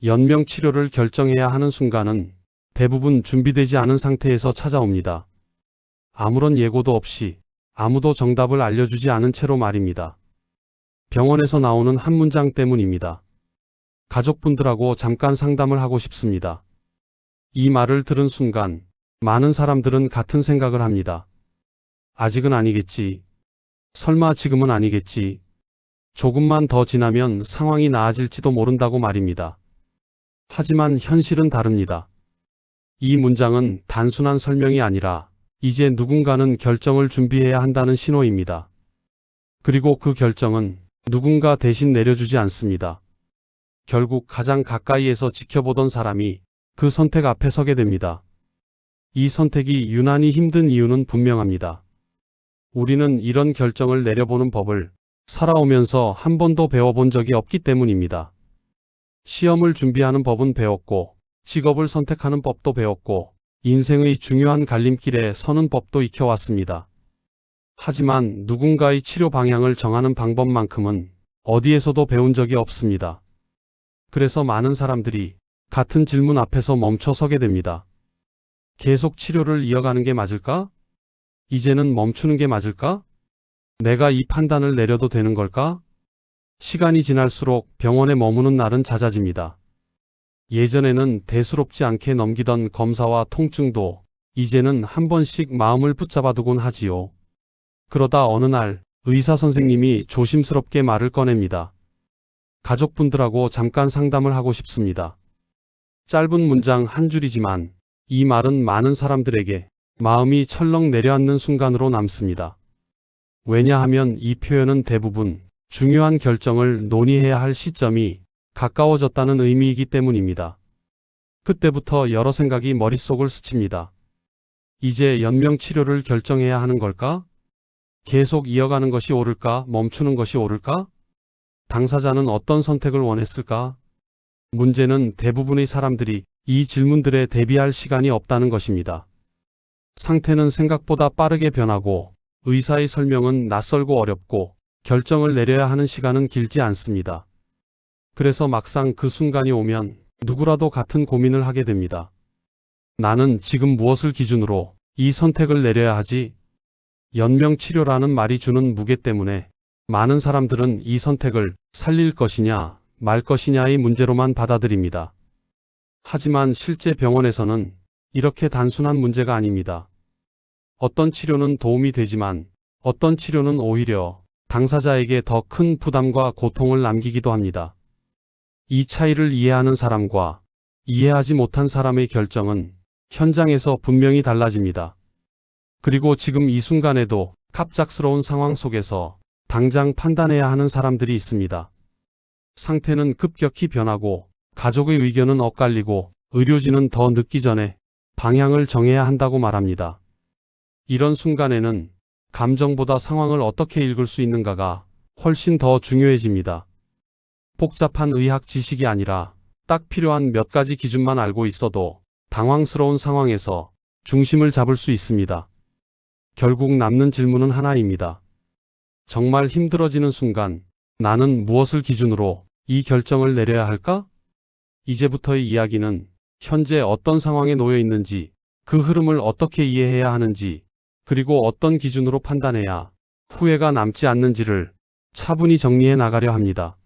연명치료를 결정해야 하는 순간은 대부분 준비되지 않은 상태에서 찾아옵니다. 아무런 예고도 없이 아무도 정답을 알려주지 않은 채로 말입니다. 병원에서 나오는 한 문장 때문입니다. 가족분들하고 잠깐 상담을 하고 싶습니다. 이 말을 들은 순간 많은 사람들은 같은 생각을 합니다. 아직은 아니겠지. 설마 지금은 아니겠지. 조금만 더 지나면 상황이 나아질지도 모른다고 말입니다. 하지만 현실은 다릅니다. 이 문장은 단순한 설명이 아니라 이제 누군가는 결정을 준비해야 한다는 신호입니다. 그리고 그 결정은 누군가 대신 내려주지 않습니다. 결국 가장 가까이에서 지켜보던 사람이 그 선택 앞에 서게 됩니다. 이 선택이 유난히 힘든 이유는 분명합니다. 우리는 이런 결정을 내려보는 법을 살아오면서 한 번도 배워본 적이 없기 때문입니다. 시험을 준비하는 법은 배웠고, 직업을 선택하는 법도 배웠고, 인생의 중요한 갈림길에 서는 법도 익혀왔습니다. 하지만 누군가의 치료 방향을 정하는 방법만큼은 어디에서도 배운 적이 없습니다. 그래서 많은 사람들이 같은 질문 앞에서 멈춰 서게 됩니다. 계속 치료를 이어가는 게 맞을까? 이제는 멈추는 게 맞을까? 내가 이 판단을 내려도 되는 걸까? 시간이 지날수록 병원에 머무는 날은 잦아집니다. 예전에는 대수롭지 않게 넘기던 검사와 통증도 이제는 한 번씩 마음을 붙잡아두곤 하지요. 그러다 어느 날 의사 선생님이 조심스럽게 말을 꺼냅니다. 가족분들하고 잠깐 상담을 하고 싶습니다. 짧은 문장 한 줄이지만 이 말은 많은 사람들에게 마음이 철렁 내려앉는 순간으로 남습니다. 왜냐하면 이 표현은 대부분 중요한 결정을 논의해야 할 시점이 가까워졌다는 의미이기 때문입니다. 그때부터 여러 생각이 머릿속을 스칩니다. 이제 연명치료를 결정해야 하는 걸까? 계속 이어가는 것이 옳을까? 멈추는 것이 옳을까? 당사자는 어떤 선택을 원했을까? 문제는 대부분의 사람들이 이 질문들에 대비할 시간이 없다는 것입니다. 상태는 생각보다 빠르게 변하고 의사의 설명은 낯설고 어렵고 결정을 내려야 하는 시간은 길지 않습니다. 그래서 막상 그 순간이 오면 누구라도 같은 고민을 하게 됩니다. 나는 지금 무엇을 기준으로 이 선택을 내려야 하지? 연명치료라는 말이 주는 무게 때문에 많은 사람들은 이 선택을 살릴 것이냐 말 것이냐의 문제로만 받아들입니다. 하지만 실제 병원에서는 이렇게 단순한 문제가 아닙니다. 어떤 치료는 도움이 되지만 어떤 치료는 오히려 당사자에게 더 큰 부담과 고통을 남기기도 합니다. 이 차이를 이해하는 사람과 이해하지 못한 사람의 결정은 현장에서 분명히 달라집니다. 그리고 지금 이 순간에도 갑작스러운 상황 속에서 당장 판단해야 하는 사람들이 있습니다. 상태는 급격히 변하고 가족의 의견은 엇갈리고 의료진은 더 늦기 전에 방향을 정해야 한다고 말합니다. 이런 순간에는 감정보다 상황을 어떻게 읽을 수 있는가가 훨씬 더 중요해집니다. 복잡한 의학 지식이 아니라 딱 필요한 몇 가지 기준만 알고 있어도 당황스러운 상황에서 중심을 잡을 수 있습니다. 결국 남는 질문은 하나입니다. 정말 힘들어지는 순간 나는 무엇을 기준으로 이 결정을 내려야 할까? 이제부터의 이야기는 현재 어떤 상황에 놓여 있는지, 그 흐름을 어떻게 이해해야 하는지, 그리고 어떤 기준으로 판단해야 후회가 남지 않는지를 차분히 정리해 나가려 합니다.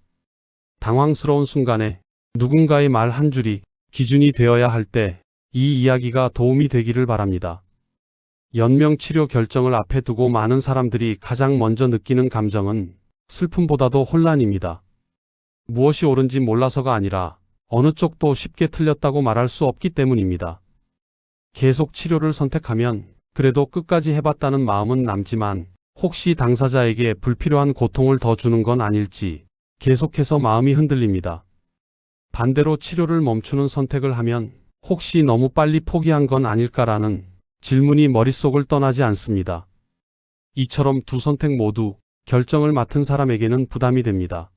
당황스러운 순간에 누군가의 말 한 줄이 기준이 되어야 할 때 이 이야기가 도움이 되기를 바랍니다. 연명치료 결정을 앞에 두고 많은 사람들이 가장 먼저 느끼는 감정은 슬픔보다도 혼란입니다. 무엇이 옳은지 몰라서가 아니라 어느 쪽도 쉽게 틀렸다고 말할 수 없기 때문입니다. 계속 치료를 선택하면 그래도 끝까지 해봤다는 마음은 남지만 혹시 당사자에게 불필요한 고통을 더 주는 건 아닐지 계속해서 마음이 흔들립니다. 반대로 치료를 멈추는 선택을 하면 혹시 너무 빨리 포기한 건 아닐까라는 질문이 머릿속을 떠나지 않습니다. 이처럼 두 선택 모두 결정을 맡은 사람에게는 부담이 됩니다.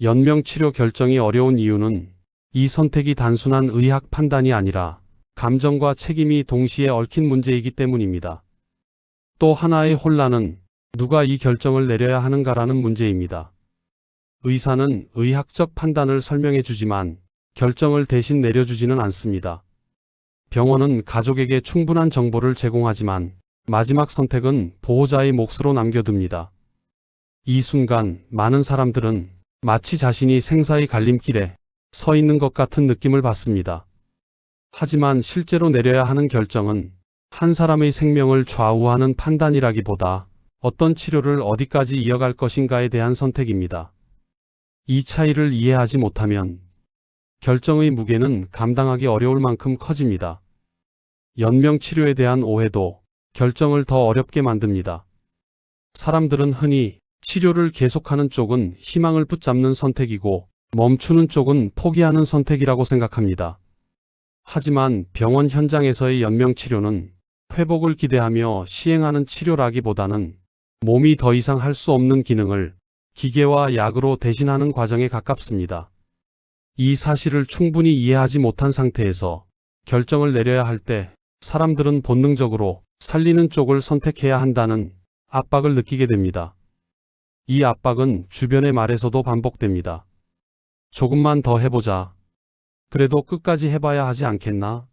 연명치료 결정이 어려운 이유는 이 선택이 단순한 의학 판단이 아니라 감정과 책임이 동시에 얽힌 문제이기 때문입니다. 또 하나의 혼란은 누가 이 결정을 내려야 하는가라는 문제입니다. 의사는 의학적 판단을 설명해 주지만 결정을 대신 내려주지는 않습니다. 병원은 가족에게 충분한 정보를 제공하지만 마지막 선택은 보호자의 몫으로 남겨둡니다. 이 순간 많은 사람들은 마치 자신이 생사의 갈림길에 서 있는 것 같은 느낌을 받습니다. 하지만 실제로 내려야 하는 결정은 한 사람의 생명을 좌우하는 판단이라기보다 어떤 치료를 어디까지 이어갈 것인가에 대한 선택입니다. 이 차이를 이해하지 못하면 결정의 무게는 감당하기 어려울 만큼 커집니다. 연명치료에 대한 오해도 결정을 더 어렵게 만듭니다. 사람들은 흔히 치료를 계속하는 쪽은 희망을 붙잡는 선택이고 멈추는 쪽은 포기하는 선택이라고 생각합니다. 하지만 병원 현장에서의 연명치료는 회복을 기대하며 시행하는 치료라기보다는 몸이 더 이상 할 수 없는 기능을 기계와 약으로 대신하는 과정에 가깝습니다. 이 사실을 충분히 이해하지 못한 상태에서 결정을 내려야 할 때 사람들은 본능적으로 살리는 쪽을 선택해야 한다는 압박을 느끼게 됩니다. 이 압박은 주변의 말에서도 반복됩니다. 조금만 더 해보자. 그래도 끝까지 해봐야 하지 않겠나?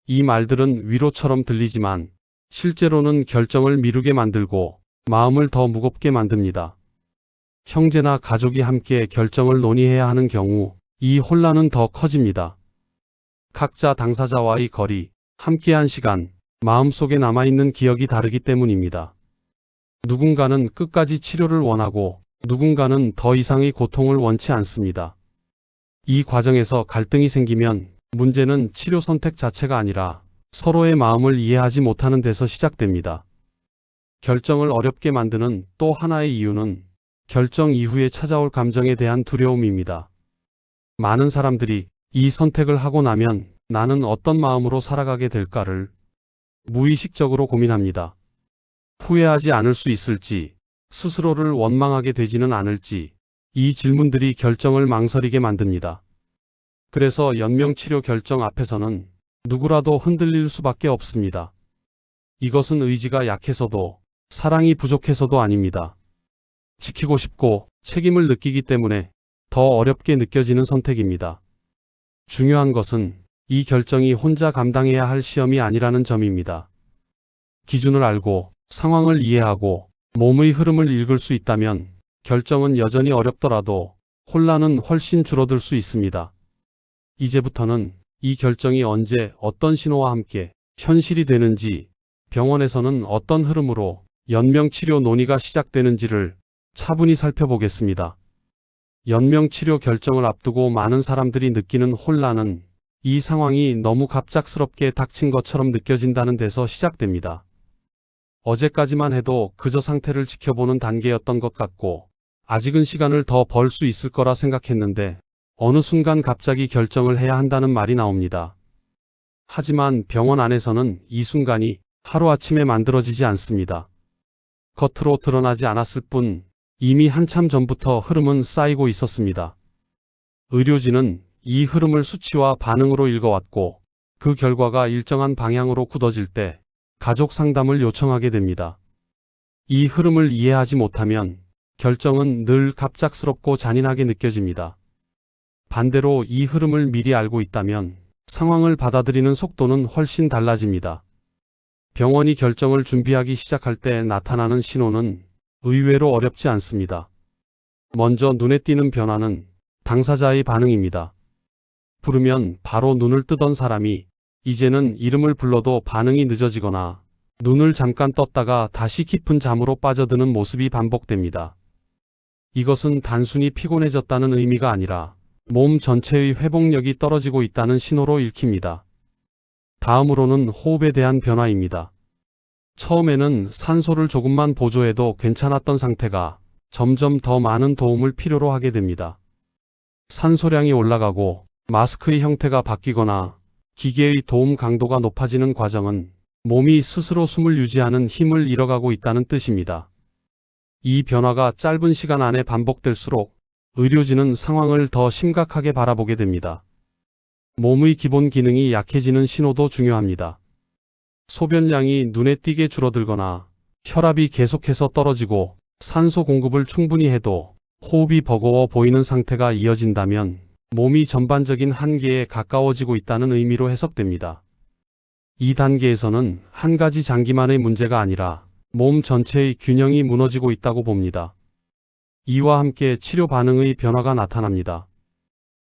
이 말들은 위로처럼 들리지만 실제로는 결정을 미루게 만들고 마음을 더 무겁게 만듭니다. 형제나 가족이 함께 결정을 논의해야 하는 경우 이 혼란은 더 커집니다. 각자 당사자와의 거리, 함께한 시간, 마음속에 남아있는 기억이 다르기 때문입니다. 누군가는 끝까지 치료를 원하고 누군가는 더 이상의 고통을 원치 않습니다. 이 과정에서 갈등이 생기면 문제는 치료 선택 자체가 아니라 서로의 마음을 이해하지 못하는 데서 시작됩니다. 결정을 어렵게 만드는 또 하나의 이유는 결정 이후에 찾아올 감정에 대한 두려움입니다. 많은 사람들이 이 선택을 하고 나면 나는 어떤 마음으로 살아가게 될까를 무의식적으로 고민합니다. 후회하지 않을 수 있을지, 스스로를 원망하게 되지는 않을지, 이 질문들이 결정을 망설이게 만듭니다. 그래서 연명치료 결정 앞에서는 누구라도 흔들릴 수밖에 없습니다. 이것은 의지가 약해서도 사랑이 부족해서도 아닙니다. 지키고 싶고 책임을 느끼기 때문에 더 어렵게 느껴지는 선택입니다. 중요한 것은 이 결정이 혼자 감당해야 할 시험이 아니라는 점입니다. 기준을 알고 상황을 이해하고 몸의 흐름을 읽을 수 있다면 결정은 여전히 어렵더라도 혼란은 훨씬 줄어들 수 있습니다. 이제부터는 이 결정이 언제 어떤 신호와 함께 현실이 되는지, 병원에서는 어떤 흐름으로 연명치료 논의가 시작되는지를 차분히 살펴보겠습니다. 연명치료 결정을 앞두고 많은 사람들이 느끼는 혼란은 이 상황이 너무 갑작스럽게 닥친 것처럼 느껴진다는 데서 시작됩니다. 어제까지만 해도 그저 상태를 지켜보는 단계였던 것 같고 아직은 시간을 더 벌 수 있을 거라 생각했는데 어느 순간 갑자기 결정을 해야 한다는 말이 나옵니다. 하지만 병원 안에서는 이 순간이 하루아침에 만들어지지 않습니다. 겉으로 드러나지 않았을 뿐 이미 한참 전부터 흐름은 쌓이고 있었습니다. 의료진은 이 흐름을 수치와 반응으로 읽어왔고 그 결과가 일정한 방향으로 굳어질 때 가족 상담을 요청하게 됩니다. 이 흐름을 이해하지 못하면 결정은 늘 갑작스럽고 잔인하게 느껴집니다. 반대로 이 흐름을 미리 알고 있다면 상황을 받아들이는 속도는 훨씬 달라집니다. 병원이 결정을 준비하기 시작할 때 나타나는 신호는 의외로 어렵지 않습니다. 먼저 눈에 띄는 변화는 당사자의 반응입니다. 부르면 바로 눈을 뜨던 사람이 이제는 이름을 불러도 반응이 늦어지거나 눈을 잠깐 떴다가 다시 깊은 잠으로 빠져드는 모습이 반복됩니다. 이것은 단순히 피곤해졌다는 의미가 아니라 몸 전체의 회복력이 떨어지고 있다는 신호로 읽힙니다. 다음으로는 호흡에 대한 변화입니다. 처음에는 산소를 조금만 보조해도 괜찮았던 상태가 점점 더 많은 도움을 필요로 하게 됩니다. 산소량이 올라가고 마스크의 형태가 바뀌거나 기계의 도움 강도가 높아지는 과정은 몸이 스스로 숨을 유지하는 힘을 잃어가고 있다는 뜻입니다. 이 변화가 짧은 시간 안에 반복될수록 의료진은 상황을 더 심각하게 바라보게 됩니다. 몸의 기본 기능이 약해지는 신호도 중요합니다. 소변량이 눈에 띄게 줄어들거나 혈압이 계속해서 떨어지고 산소 공급을 충분히 해도 호흡이 버거워 보이는 상태가 이어진다면 몸이 전반적인 한계에 가까워지고 있다는 의미로 해석됩니다. 이 단계에서는 한 가지 장기만의 문제가 아니라 몸 전체의 균형이 무너지고 있다고 봅니다. 이와 함께 치료 반응의 변화가 나타납니다.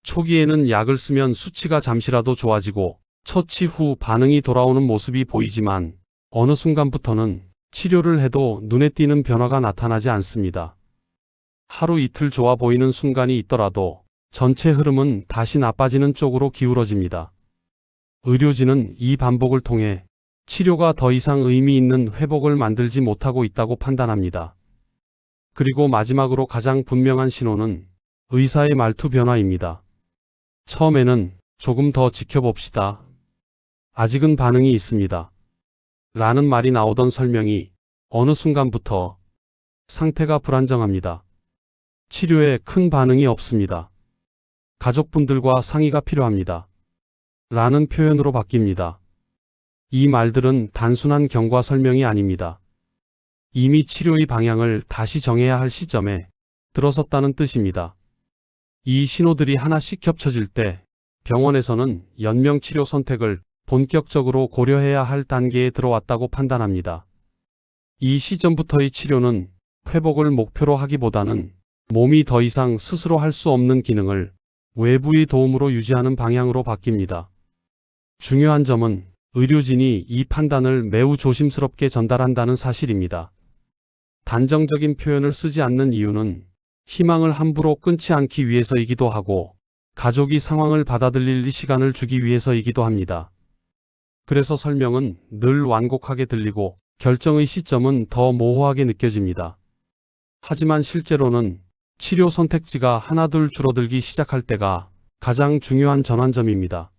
초기에는 약을 쓰면 수치가 잠시라도 좋아지고 처치 후 반응이 돌아오는 모습이 보이지만 어느 순간부터는 치료를 해도 눈에 띄는 변화가 나타나지 않습니다. 하루 이틀 좋아 보이는 순간이 있더라도 전체 흐름은 다시 나빠지는 쪽으로 기울어집니다. 의료진은 이 반복을 통해 치료가 더 이상 의미 있는 회복을 만들지 못하고 있다고 판단합니다. 그리고 마지막으로 가장 분명한 신호는 의사의 말투 변화입니다. 처음에는 조금 더 지켜봅시다. 아직은 반응이 있습니다. 라는 말이 나오던 설명이 어느 순간부터 상태가 불안정합니다. 치료에 큰 반응이 없습니다. 가족분들과 상의가 필요합니다. 라는 표현으로 바뀝니다. 이 말들은 단순한 경과 설명이 아닙니다. 이미 치료의 방향을 다시 정해야 할 시점에 들어섰다는 뜻입니다. 이 신호들이 하나씩 겹쳐질 때 병원에서는 연명치료 선택을 본격적으로 고려해야 할 단계에 들어왔다고 판단합니다. 이 시점부터의 치료는 회복을 목표로 하기보다는 몸이 더 이상 스스로 할 수 없는 기능을 외부의 도움으로 유지하는 방향으로 바뀝니다. 중요한 점은 의료진이 이 판단을 매우 조심스럽게 전달한다는 사실입니다. 단정적인 표현을 쓰지 않는 이유는 희망을 함부로 끊지 않기 위해서이기도 하고 가족이 상황을 받아들일 시간을 주기 위해서이기도 합니다. 그래서 설명은 늘 완곡하게 들리고 결정의 시점은 더 모호하게 느껴집니다. 하지만 실제로는 치료 선택지가 하나둘 줄어들기 시작할 때가 가장 중요한 전환점입니다.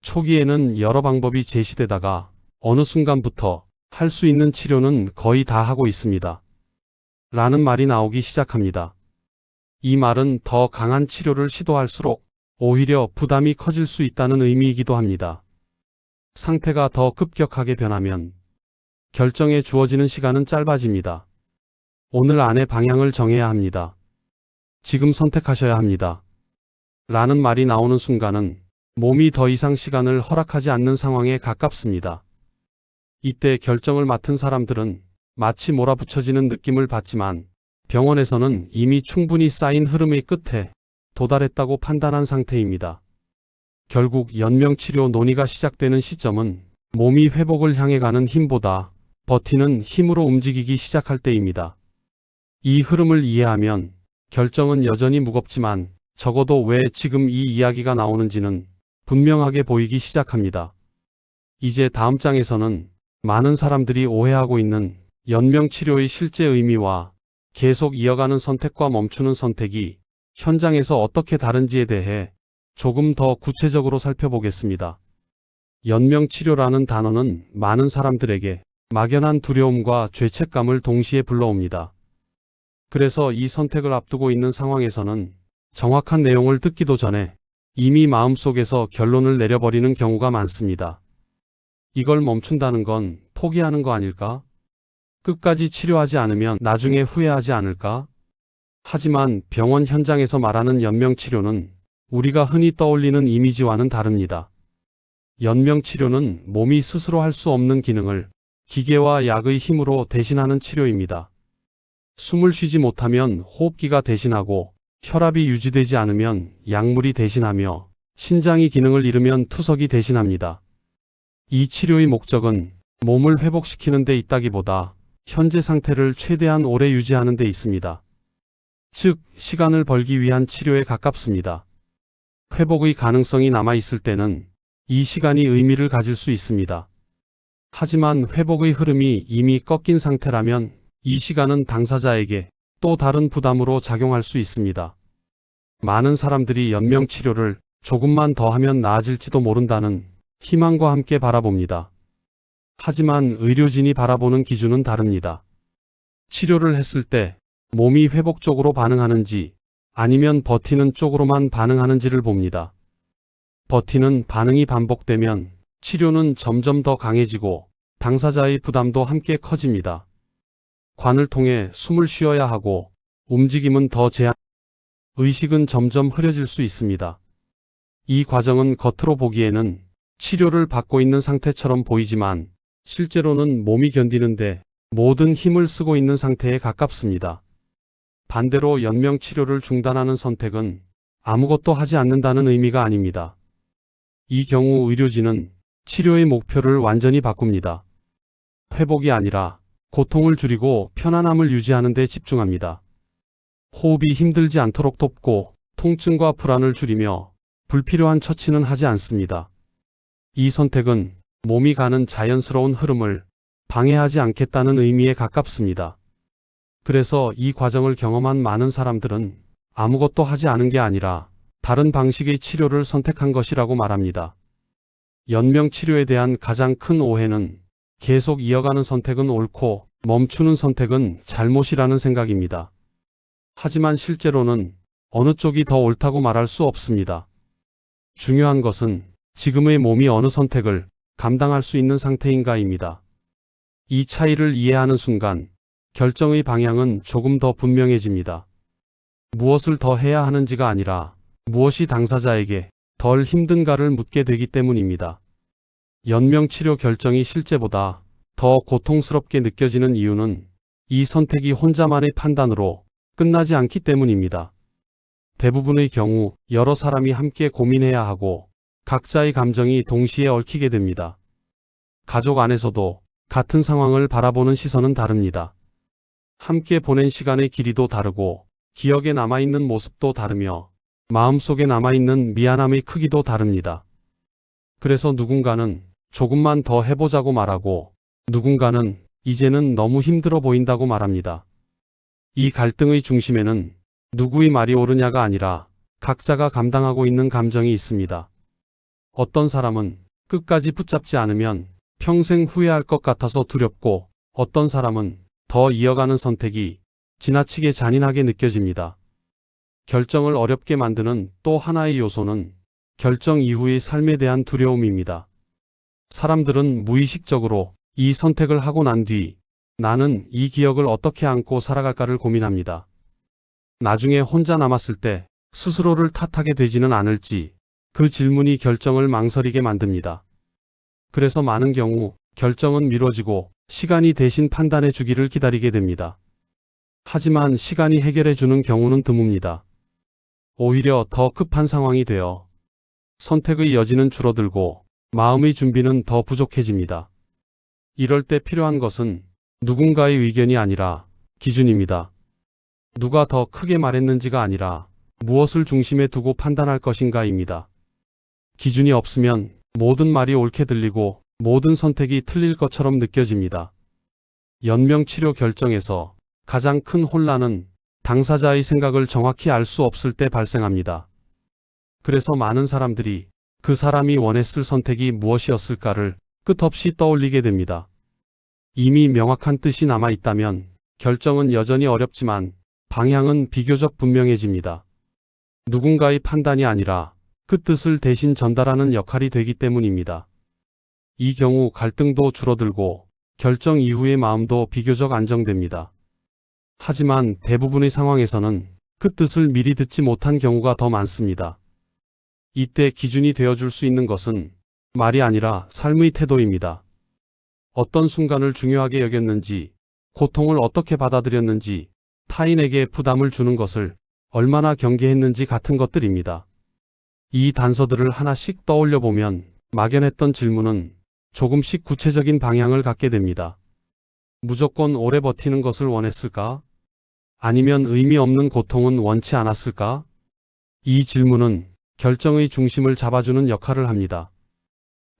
초기에는 여러 방법이 제시되다가 어느 순간부터 할 수 있는 치료는 거의 다 하고 있습니다. 라는 말이 나오기 시작합니다. 이 말은 더 강한 치료를 시도할수록 오히려 부담이 커질 수 있다는 의미이기도 합니다. 상태가 더 급격하게 변하면 결정에 주어지는 시간은 짧아집니다. 오늘 안에 방향을 정해야 합니다. 지금 선택하셔야 합니다. 라는 말이 나오는 순간은 몸이 더 이상 시간을 허락하지 않는 상황에 가깝습니다. 이때 결정을 맡은 사람들은 마치 몰아붙여지는 느낌을 받지만 병원에서는 이미 충분히 쌓인 흐름의 끝에 도달했다고 판단한 상태입니다. 결국 연명치료 논의가 시작되는 시점은 몸이 회복을 향해 가는 힘보다 버티는 힘으로 움직이기 시작할 때입니다. 이 흐름을 이해하면 결정은 여전히 무겁지만 적어도 왜 지금 이 이야기가 나오는지는 분명하게 보이기 시작합니다. 이제 다음 장에서는 많은 사람들이 오해하고 있는 연명치료의 실제 의미와 계속 이어가는 선택과 멈추는 선택이 현장에서 어떻게 다른지에 대해 조금 더 구체적으로 살펴보겠습니다. 연명치료라는 단어는 많은 사람들에게 막연한 두려움과 죄책감을 동시에 불러옵니다. 그래서 이 선택을 앞두고 있는 상황에서는 정확한 내용을 듣기도 전에 이미 마음속에서 결론을 내려버리는 경우가 많습니다. 이걸 멈춘다는 건 포기하는 거 아닐까? 끝까지 치료하지 않으면 나중에 후회하지 않을까? 하지만 병원 현장에서 말하는 연명치료는 우리가 흔히 떠올리는 이미지와는 다릅니다. 연명치료는 몸이 스스로 할 수 없는 기능을 기계와 약의 힘으로 대신하는 치료입니다. 숨을 쉬지 못하면 호흡기가 대신하고 혈압이 유지되지 않으면 약물이 대신하며 신장이 기능을 잃으면 투석이 대신합니다. 이 치료의 목적은 몸을 회복시키는 데 있다기보다 현재 상태를 최대한 오래 유지하는 데 있습니다. 즉, 시간을 벌기 위한 치료에 가깝습니다. 회복의 가능성이 남아있을 때는 이 시간이 의미를 가질 수 있습니다. 하지만 회복의 흐름이 이미 꺾인 상태라면 이 시간은 당사자에게 또 다른 부담으로 작용할 수 있습니다. 많은 사람들이 연명치료를 조금만 더 하면 나아질지도 모른다는 희망과 함께 바라봅니다. 하지만 의료진이 바라보는 기준은 다릅니다. 치료를 했을 때 몸이 회복 쪽으로 반응하는지 아니면 버티는 쪽으로만 반응하는지를 봅니다. 버티는 반응이 반복되면 치료는 점점 더 강해지고 당사자의 부담도 함께 커집니다. 관을 통해 숨을 쉬어야 하고 움직임은 더 제한 의식은 점점 흐려질 수 있습니다. 이 과정은 겉으로 보기에는 치료를 받고 있는 상태처럼 보이지만 실제로는 몸이 견디는데 모든 힘을 쓰고 있는 상태에 가깝습니다. 반대로 연명치료를 중단하는 선택은 아무것도 하지 않는다는 의미가 아닙니다. 이 경우 의료진은 치료의 목표를 완전히 바꿉니다. 회복이 아니라 고통을 줄이고 편안함을 유지하는 데 집중합니다. 호흡이 힘들지 않도록 돕고 통증과 불안을 줄이며 불필요한 처치는 하지 않습니다. 이 선택은 몸이 가는 자연스러운 흐름을 방해하지 않겠다는 의미에 가깝습니다. 그래서 이 과정을 경험한 많은 사람들은 아무것도 하지 않은 게 아니라 다른 방식의 치료를 선택한 것이라고 말합니다. 연명치료에 대한 가장 큰 오해는 계속 이어가는 선택은 옳고 멈추는 선택은 잘못이라는 생각입니다. 하지만 실제로는 어느 쪽이 더 옳다고 말할 수 없습니다. 중요한 것은 지금의 몸이 어느 선택을 감당할 수 있는 상태인가입니다. 이 차이를 이해하는 순간 결정의 방향은 조금 더 분명해집니다. 무엇을 더 해야 하는지가 아니라 무엇이 당사자에게 덜 힘든가를 묻게 되기 때문입니다. 연명치료 결정이 실제보다 더 고통스럽게 느껴지는 이유는 이 선택이 혼자만의 판단으로 끝나지 않기 때문입니다. 대부분의 경우 여러 사람이 함께 고민해야 하고 각자의 감정이 동시에 얽히게 됩니다. 가족 안에서도 같은 상황을 바라보는 시선은 다릅니다. 함께 보낸 시간의 길이도 다르고 기억에 남아있는 모습도 다르며 마음속에 남아있는 미안함의 크기도 다릅니다. 그래서 누군가는 조금만 더 해보자고 말하고 누군가는 이제는 너무 힘들어 보인다고 말합니다. 이 갈등의 중심에는 누구의 말이 옳으냐가 아니라 각자가 감당하고 있는 감정이 있습니다. 어떤 사람은 끝까지 붙잡지 않으면 평생 후회할 것 같아서 두렵고 어떤 사람은 더 이어가는 선택이 지나치게 잔인하게 느껴집니다. 결정을 어렵게 만드는 또 하나의 요소는 결정 이후의 삶에 대한 두려움입니다. 사람들은 무의식적으로 이 선택을 하고 난 뒤 나는 이 기억을 어떻게 안고 살아갈까를 고민합니다. 나중에 혼자 남았을 때 스스로를 탓하게 되지는 않을지 그 질문이 결정을 망설이게 만듭니다. 그래서 많은 경우 결정은 미뤄지고 시간이 대신 판단해 주기를 기다리게 됩니다. 하지만 시간이 해결해 주는 경우는 드뭅니다. 오히려 더 급한 상황이 되어 선택의 여지는 줄어들고 마음의 준비는 더 부족해집니다. 이럴 때 필요한 것은 누군가의 의견이 아니라 기준입니다. 누가 더 크게 말했는지가 아니라 무엇을 중심에 두고 판단할 것인가입니다. 기준이 없으면 모든 말이 옳게 들리고 모든 선택이 틀릴 것처럼 느껴집니다. 연명치료 결정에서 가장 큰 혼란은 당사자의 생각을 정확히 알 수 없을 때 발생합니다. 그래서 많은 사람들이 그 사람이 원했을 선택이 무엇이었을까를 끝없이 떠올리게 됩니다. 이미 명확한 뜻이 남아 있다면 결정은 여전히 어렵지만 방향은 비교적 분명해집니다. 누군가의 판단이 아니라 그 뜻을 대신 전달하는 역할이 되기 때문입니다. 이 경우 갈등도 줄어들고 결정 이후의 마음도 비교적 안정됩니다. 하지만 대부분의 상황에서는 그 뜻을 미리 듣지 못한 경우가 더 많습니다. 이때 기준이 되어줄 수 있는 것은 말이 아니라 삶의 태도입니다. 어떤 순간을 중요하게 여겼는지, 고통을 어떻게 받아들였는지, 타인에게 부담을 주는 것을 얼마나 경계했는지 같은 것들입니다. 이 단서들을 하나씩 떠올려 보면 막연했던 질문은 조금씩 구체적인 방향을 갖게 됩니다. 무조건 오래 버티는 것을 원했을까? 아니면 의미 없는 고통은 원치 않았을까? 이 질문은 결정의 중심을 잡아주는 역할을 합니다.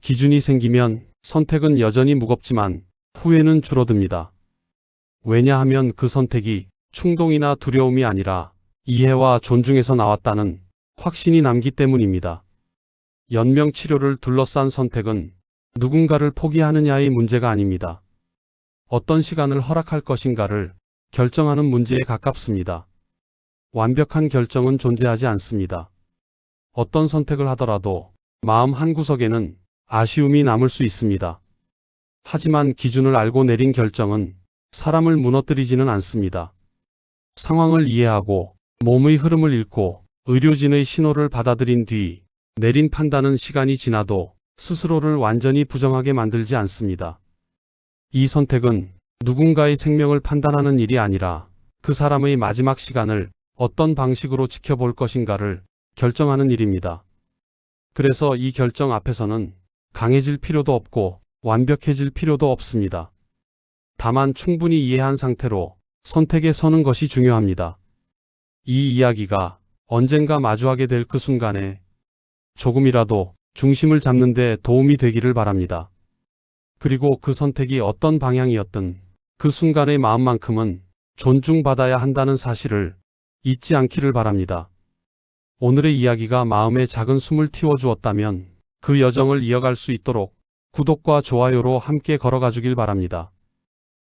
기준이 생기면 선택은 여전히 무겁지만 후회는 줄어듭니다. 왜냐하면 그 선택이 충동이나 두려움이 아니라 이해와 존중에서 나왔다는 확신이 남기 때문입니다. 연명치료를 둘러싼 선택은 누군가를 포기하느냐의 문제가 아닙니다. 어떤 시간을 허락할 것인가를 결정하는 문제에 가깝습니다. 완벽한 결정은 존재하지 않습니다. 어떤 선택을 하더라도 마음 한구석에는 아쉬움이 남을 수 있습니다. 하지만 기준을 알고 내린 결정은 사람을 무너뜨리지는 않습니다. 상황을 이해하고 몸의 흐름을 읽고 의료진의 신호를 받아들인 뒤 내린 판단은 시간이 지나도 스스로를 완전히 부정하게 만들지 않습니다. 이 선택은 누군가의 생명을 판단하는 일이 아니라 그 사람의 마지막 시간을 어떤 방식으로 지켜볼 것인가를 결정하는 일입니다. 그래서 이 결정 앞에서는 강해질 필요도 없고 완벽해질 필요도 없습니다. 다만 충분히 이해한 상태로 선택에 서는 것이 중요합니다. 이 이야기가 언젠가 마주하게 될 그 순간에 조금이라도 중심을 잡는 데 도움이 되기를 바랍니다. 그리고 그 선택이 어떤 방향이었든 그 순간의 마음만큼은 존중받아야 한다는 사실을 잊지 않기를 바랍니다. 오늘의 이야기가 마음에 작은 숨을 틔워주었다면 그 여정을 이어갈 수 있도록 구독과 좋아요로 함께 걸어가 주길 바랍니다.